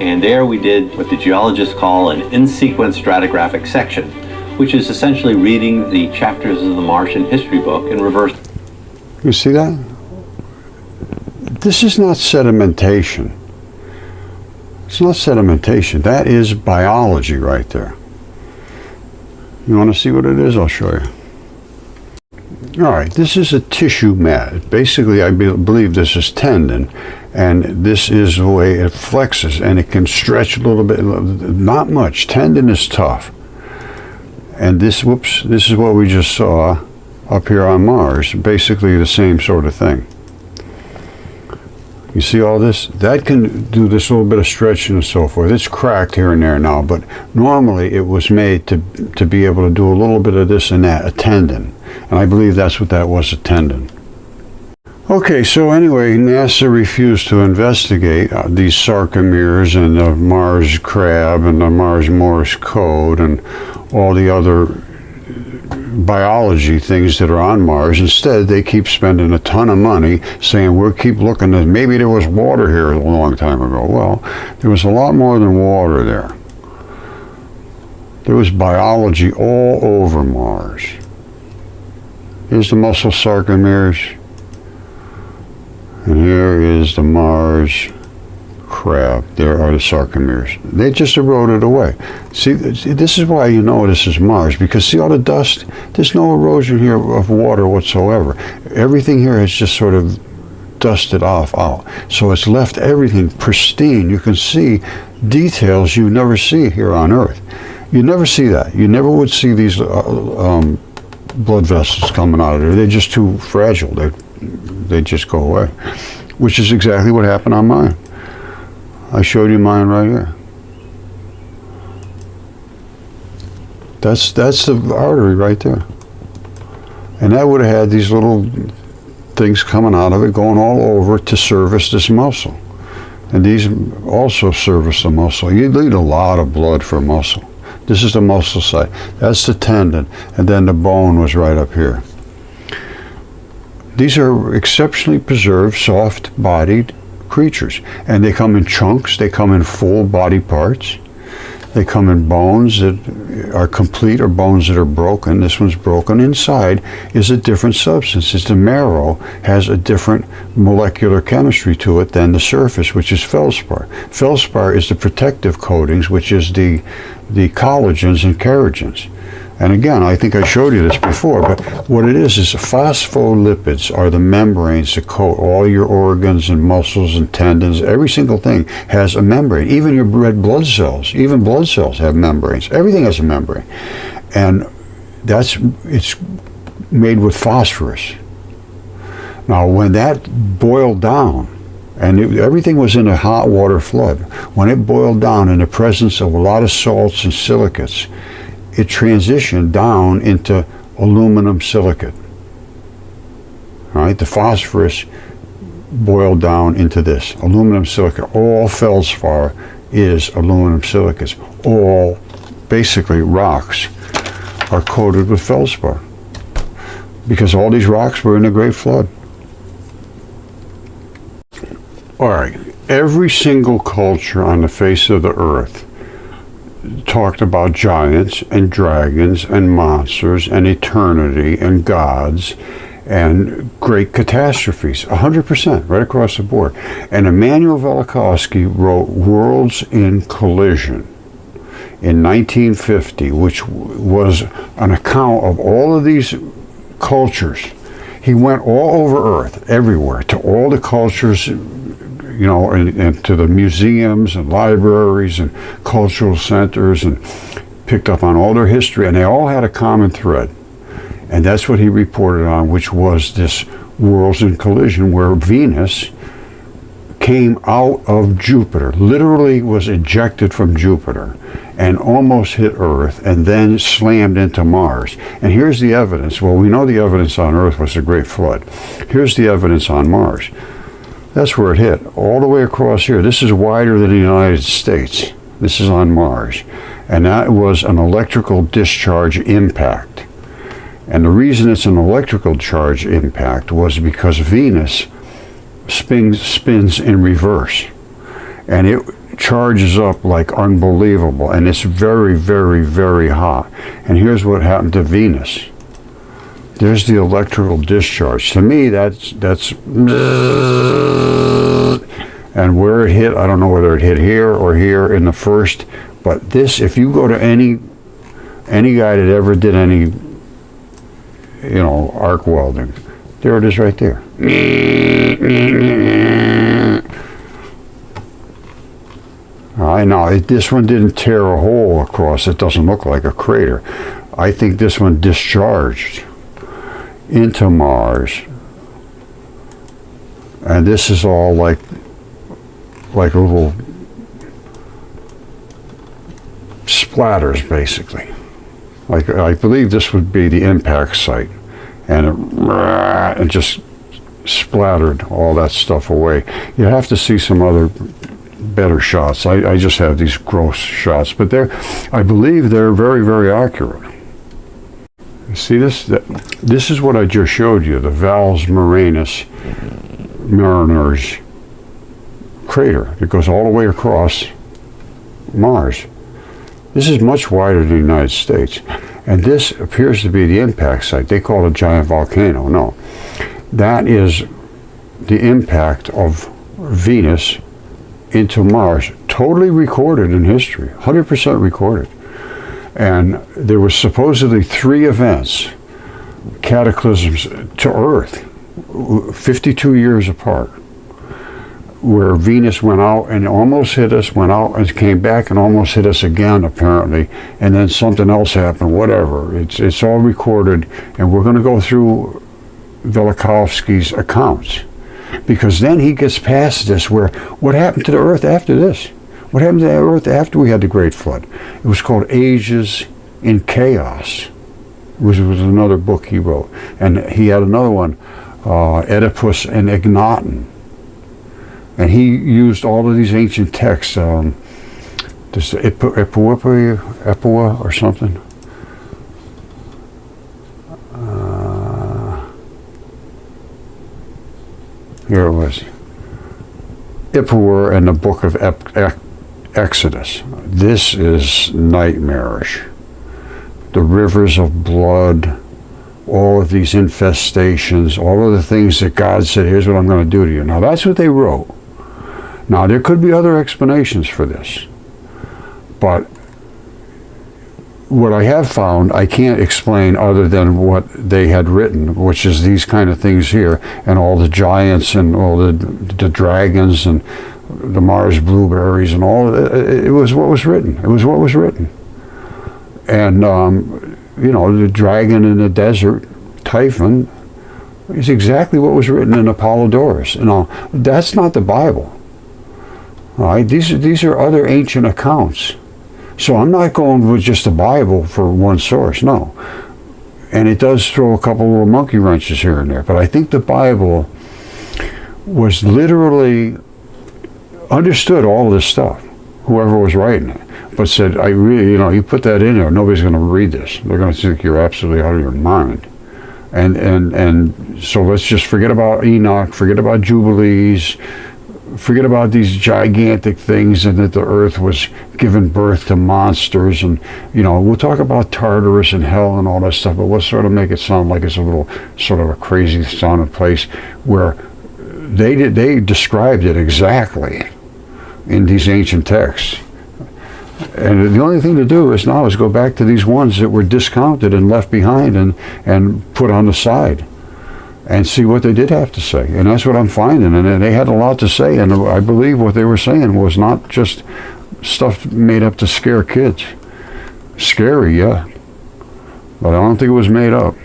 And there we did what the geologists call an in-sequence stratigraphic section, which is essentially reading the chapters of the Martian history book in reverse. You see that? This is not sedimentation. It's not sedimentation. That is biology right there. You want to see what it is? I'll show you. All right, this is a tissue mat. Basically, I believe this is tendon, and this is the way it flexes, and it can stretch a little bit, not much. Tendon is tough. And this is what we just saw up here on Mars, basically the same sort of thing. You see all this? That can do this little bit of stretching and so forth. It's cracked here and there now, but normally it was made to be able to do a little bit of this and that, a tendon. And I believe that's what that was, a tendon. Okay, so anyway, NASA refused to investigate these sarcomeres and the Mars crab and the Mars Morse code and all the other biology things that are on Mars. Instead, they keep spending a ton of money saying we'll keep looking at maybe there was water here a long time ago. Well, there was a lot more than water there. There was biology all over Mars. Here's the muscle sarcomeres, and here is the Mars crab. There are the sarcomeres. They just eroded away. See, this is why you know this is Mars, because see all the dust? There's no erosion here of water whatsoever. Everything here has just sort of dusted out. So it's left everything pristine. You can see details you never see here on Earth. You never see that. You never would see these blood vessels coming out of there. They're just too fragile. They just go away, which is exactly what happened on mine. I showed you mine right here. That's the artery right there. And that would have had these little things coming out of it, going all over to service this muscle. And these also service the muscle. You need a lot of blood for muscle. This is the muscle side. That's the tendon. And then the bone was right up here. These are exceptionally preserved, soft-bodied creatures. And they come in chunks. They come in full body parts. They come in bones that are complete or bones that are broken. This one's broken. Inside is a different substance. It's the marrow has a different molecular chemistry to it than the surface, which is feldspar. Feldspar is the protective coatings, which is the collagens and keragens. And again, I think I showed you this before, but what it is phospholipids are the membranes that coat all your organs and muscles and tendons. Every single thing has a membrane. Even your red blood cells, even blood cells have membranes. Everything has a membrane. And it's made with phosphorus. Now, when that boiled down, and everything was in a hot water flood, when it boiled down in the presence of a lot of salts and silicates, it transitioned down into aluminum silicate. All right, the phosphorus boiled down into this aluminum silicate. All feldspar is aluminum silicates. All, basically, rocks are coated with feldspar because all these rocks were in the Great Flood. All right, every single culture on the face of the earth talked about giants and dragons and monsters and eternity and gods and great catastrophes, 100%, right across the board. And Immanuel Velikovsky wrote Worlds in Collision in 1950, which was an account of all of these cultures. He went all over Earth, everywhere, to all the cultures, you know, and to the museums and libraries and cultural centers, and picked up on all their history, and they all had a common thread. And that's what he reported on, which was this Worlds in Collision, where Venus came out of Jupiter, literally was ejected from Jupiter, and almost hit Earth, and then slammed into Mars. And here's the evidence. Well, we know the evidence on Earth was the Great Flood. Here's the evidence on Mars. That's where it hit, all the way across here. This is wider than the United States. This is on Mars. And that was an electrical discharge impact. And the reason it's an electrical charge impact was because Venus spins in reverse. And it charges up like unbelievable. And it's very, very, very hot. And here's what happened to Venus. There's the electrical discharge. To me, that's and where it hit, I don't know whether it hit here or here in the first, but this, if you go to any guy that ever did any, you know, arc welding, there it is right there. I know this one didn't tear a hole across. It doesn't look like a crater. I think this one discharged into Mars, and this is all like little splatters, basically. Like, I believe this would be the impact site, and it just splattered all that stuff away. You have to see some other better shots. I just have these gross shots, but I believe they're very, very accurate. See this? This is what I just showed you, the Valles Marineris crater that goes all the way across Mars. This is much wider than the United States. And this appears to be the impact site. They call it a giant volcano. No. That is the impact of Venus into Mars. Totally recorded in history. 100% recorded. And there were supposedly 3 events, cataclysms to Earth, 52 years apart, where Venus went out and almost hit us, went out and came back and almost hit us again, apparently, and then something else happened, whatever. It's all recorded, and we're going to go through Velikovsky's accounts, because then he gets past this, where what happened to the Earth after this? What happened to the Earth after we had the Great Flood? It was called Ages in Chaos. It was another book he wrote. And he had another one, Oedipus and Ignaton. And he used all of these ancient texts, this Epiwa or something. Here it was. Ipuwer and the Book of Exodus. This is nightmarish. The rivers of blood, all of these infestations, all of the things that God said, here's what I'm going to do to you. Now that's what they wrote. Now there could be other explanations for this, but what I have found, I can't explain other than what they had written, which is these kind of things here, and all the giants and all the dragons and the Mars blueberries and all. It was what was written. It was what was written. And you know, the dragon in the desert, Typhon, is exactly what was written in Apollodorus. You know, that's not the Bible. All right, these are other ancient accounts. So I'm not going with just the Bible for one source, no. And it does throw a couple little monkey wrenches here and there, but I think the Bible was literally understood all this stuff, whoever was writing it, but said, I really, you know, you put that in there, nobody's going to read this. They're going to think you're absolutely out of your mind. And so let's just forget about Enoch, forget about Jubilees, forget about these gigantic things, and that the earth was giving birth to monsters. And, you know, we'll talk about Tartarus and hell and all that stuff, but we'll sort of make it sound like it's a little sort of a crazy sounding place where they described it exactly in these ancient texts. And the only thing to do is now is go back to these ones that were discounted and left behind and put on the side, and see what they did have to say. And that's what I'm finding. And they had a lot to say, and I believe what they were saying was not just stuff made up to scare kids. Scary, yeah, but I don't think it was made up.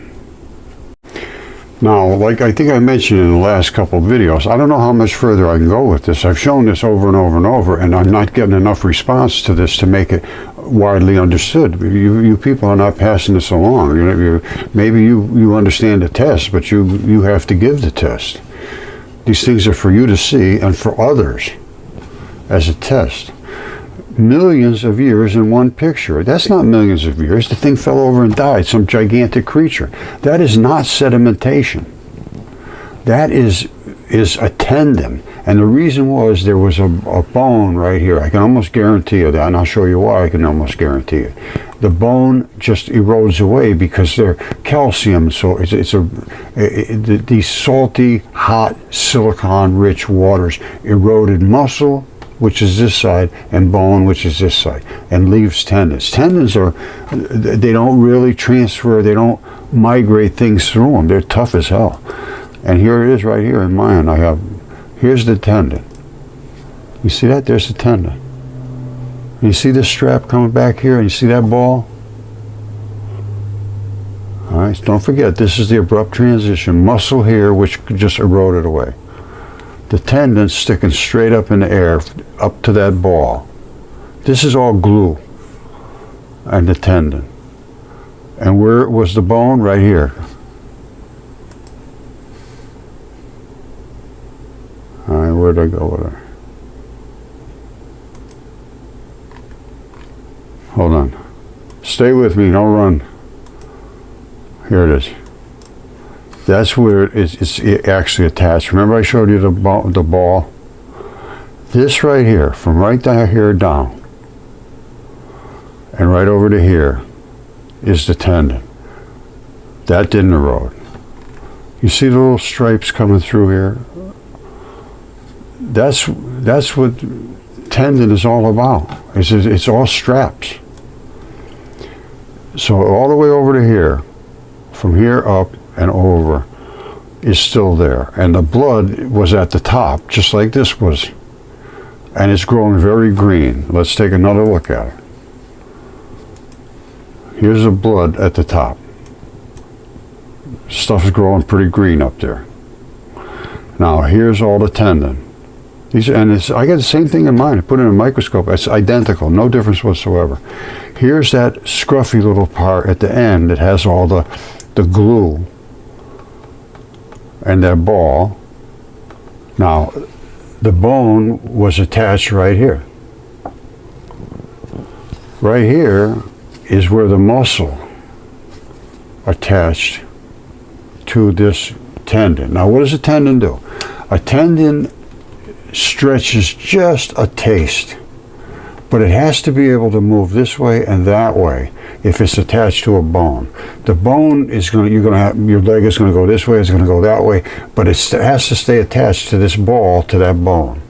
Now, like I think I mentioned in the last couple of videos, I don't know how much further I can go with this. I've shown this over and over and over, and I'm not getting enough response to this to make it widely understood. You people are not passing this along. Maybe you understand the test, but you have to give the test. These things are for you to see and for others as a test. Millions of years in one picture. That's not millions of years. The thing fell over and died, some gigantic creature. That is not sedimentation. That is a tendon. And the reason was there was a bone right here. I can almost guarantee you that, and I'll show you why I can almost guarantee it. The bone just erodes away because they're calcium, so these salty, hot, silicon-rich waters eroded muscle, which is this side, and bone, which is this side, and leaves tendons. Tendons they don't really transfer, they don't migrate things through them. They're tough as hell. And here it is right here in mine. Here's the tendon. You see that? There's the tendon. And you see this strap coming back here, and you see that ball? All right, so don't forget, this is the abrupt transition. Muscle here, which just eroded away. The tendon sticking straight up in the air, up to that ball. This is all glue, and the tendon. And where was the bone? Right here. All right, where'd I go with her? Hold on. Stay with me, don't run. Here it is. That's where it's actually attached. Remember I showed you the ball? This right here, from right down here down, and right over to here, is the tendon. That didn't erode. You see the little stripes coming through here? That's what tendon is all about. It's all straps. So all the way over to here, from here up and over, is still there. And the blood was at the top, just like this was. And it's growing very green. Let's take another look at it. Here's the blood at the top. Stuff's growing pretty green up there. Now here's all the tendon. I got the same thing in mine. I put it in a microscope. It's identical, no difference whatsoever. Here's that scruffy little part at the end that has all the glue and that ball. Now, the bone was attached right here. Right here is where the muscle attached to this tendon. Now, what does a tendon do? A tendon stretches just a taste, but it has to be able to move this way and that way if it's attached to a bone. The bone is going to, your leg is going to go this way, it's going to go that way, but it has to stay attached to this ball, to that bone.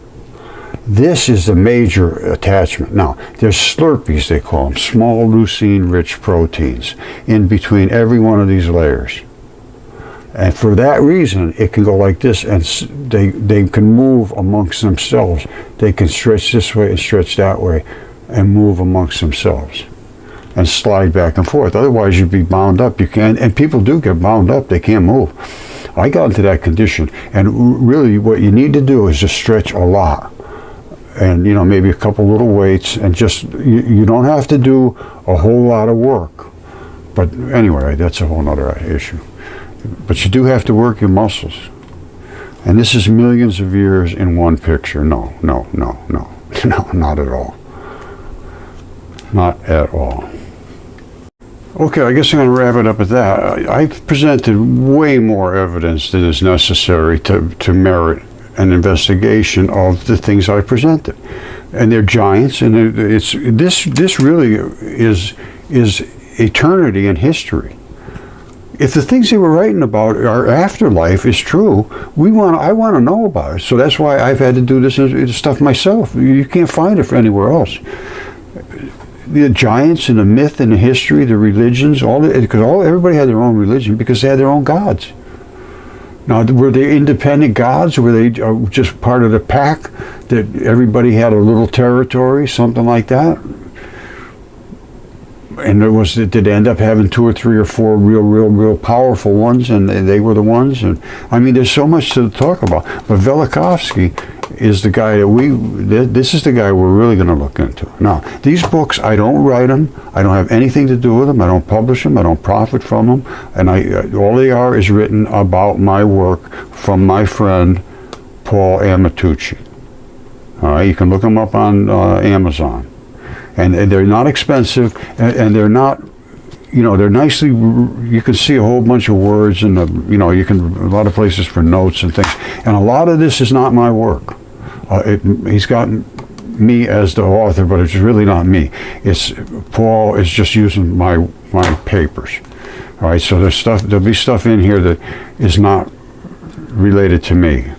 This is the major attachment. Now, there's slurpees, they call them, small leucine-rich proteins in between every one of these layers. And for that reason, it can go like this, and they can move amongst themselves. They can stretch this way and stretch that way and move amongst themselves and slide back and forth. Otherwise, you'd be bound up. You can't, and people do get bound up. They can't move. I got into that condition, and really what you need to do is just stretch a lot. And, you know, maybe a couple little weights, and just, you don't have to do a whole lot of work. But anyway, that's a whole other issue. But you do have to work your muscles. And this is millions of years in one picture. No, no, no, no. No, not at all. Not at all. Okay, I guess I'm going to wrap it up at that. I've presented way more evidence than is necessary to merit an investigation of the things I presented. And they're giants, and this really is eternity and history. If the things they were writing about our afterlife is true, I want to know about it. So that's why I've had to do this stuff myself. You can't find it anywhere else. The giants and the myth and the history, the religions, everybody had their own religion because they had their own gods. Now, were they independent gods, or were they just part of the pack that everybody had a little territory, something like that? And did they end up having 2 or 3 or 4 real powerful ones, and they were the ones? And I mean, there's so much to talk about. But Velikovsky is the guy this is the guy we're really going to look into. Now, these books, I don't write them. I don't have anything to do with them. I don't publish them. I don't profit from them. And all they are is written about my work from my friend, Paul Amatucci. All right, you can look them up on Amazon. And they're not expensive, and they're not, they're nicely, you can see a whole bunch of words, and a lot of places for notes and things. And a lot of this is not my work. He's got me as the author, but it's really not me. Paul is just using my papers. All right, so there'll be stuff in here that is not related to me,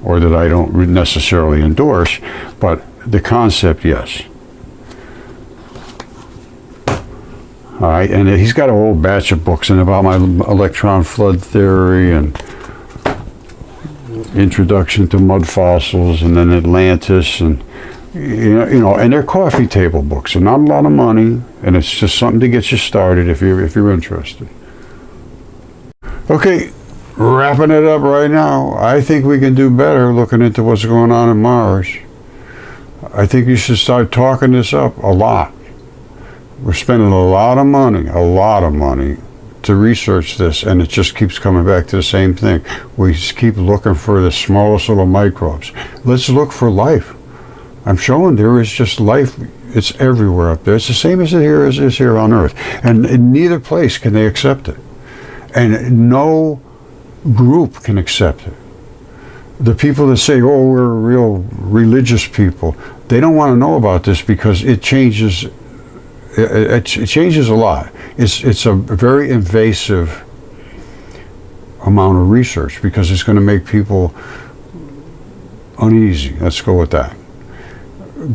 or that I don't necessarily endorse, but the concept, yes. All right, and he's got a whole batch of books about my electron flood theory and introduction to Mudfossils, and then Atlantis, and and they're coffee table books, and not a lot of money, and it's just something to get you started if you're interested. Okay, wrapping it up right now. I think we can do better looking into what's going on in Mars. I think you should start talking this up a lot. We're spending a lot of money to research this, and it just keeps coming back to the same thing. We just keep looking for the smallest little microbes. Let's look for life. I'm showing there is just life. It's everywhere up there. It's the same as it is here on Earth. And in neither place can they accept it. And no group can accept it. The people that say, oh, we're real religious people, they don't want to know about this because it changes. It changes a lot. It's a very invasive amount of research because it's going to make people uneasy. Let's go with that.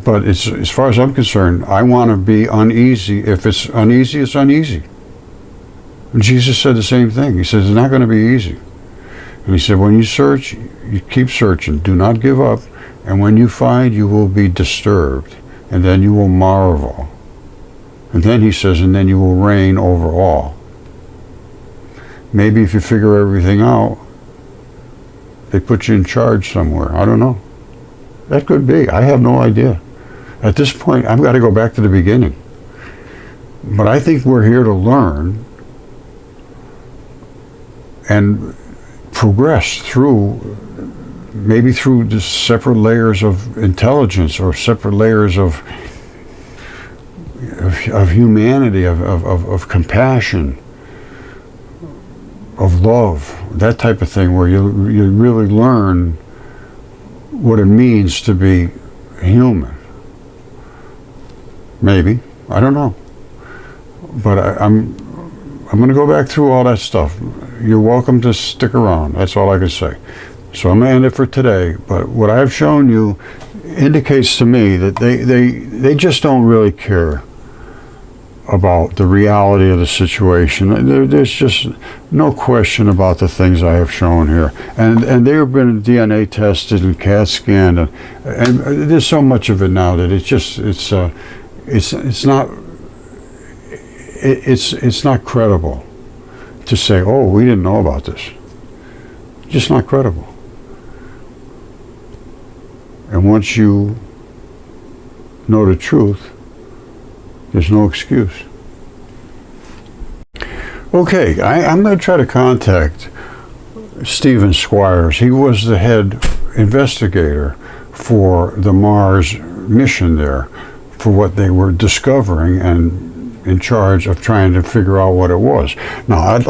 But as far as I'm concerned, I want to be uneasy. If it's uneasy, it's uneasy. And Jesus said the same thing. He says it's not going to be easy. And he said, when you search, you keep searching. Do not give up. And when you find, you will be disturbed. And then you will marvel. And then he says, and then you will reign over all. Maybe if you figure everything out, they put you in charge somewhere. I don't know. That could be. I have no idea. At this point, I've got to go back to the beginning. But I think we're here to learn and progress through, maybe through the separate layers of intelligence or separate layers of humanity, of compassion, of love, that type of thing, where you really learn what it means to be human. Maybe. I don't know. But I'm going to go back through all that stuff. You're welcome to stick around. That's all I can say. So I'm going to end it for today. But what I've shown you indicates to me that they just don't really care about the reality of the situation. There's just no question about the things I have shown here, and they've been DNA tested and CAT scanned, and there's so much of it now that it's not credible to say, oh, we didn't know about this. Just not credible. And once you know the truth, there's no excuse. Okay, I'm going to try to contact Stephen Squires. He was the head investigator for the Mars mission there, for what they were discovering, and in charge of trying to figure out what it was. Now,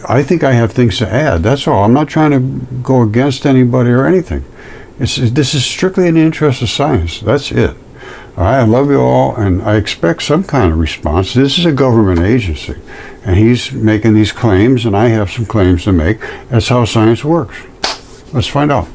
I think I have things to add. That's all. I'm not trying to go against anybody or anything. This is strictly in the interest of science. That's it. All right, I love you all, and I expect some kind of response. This is a government agency, and he's making these claims, and I have some claims to make. That's how science works. Let's find out.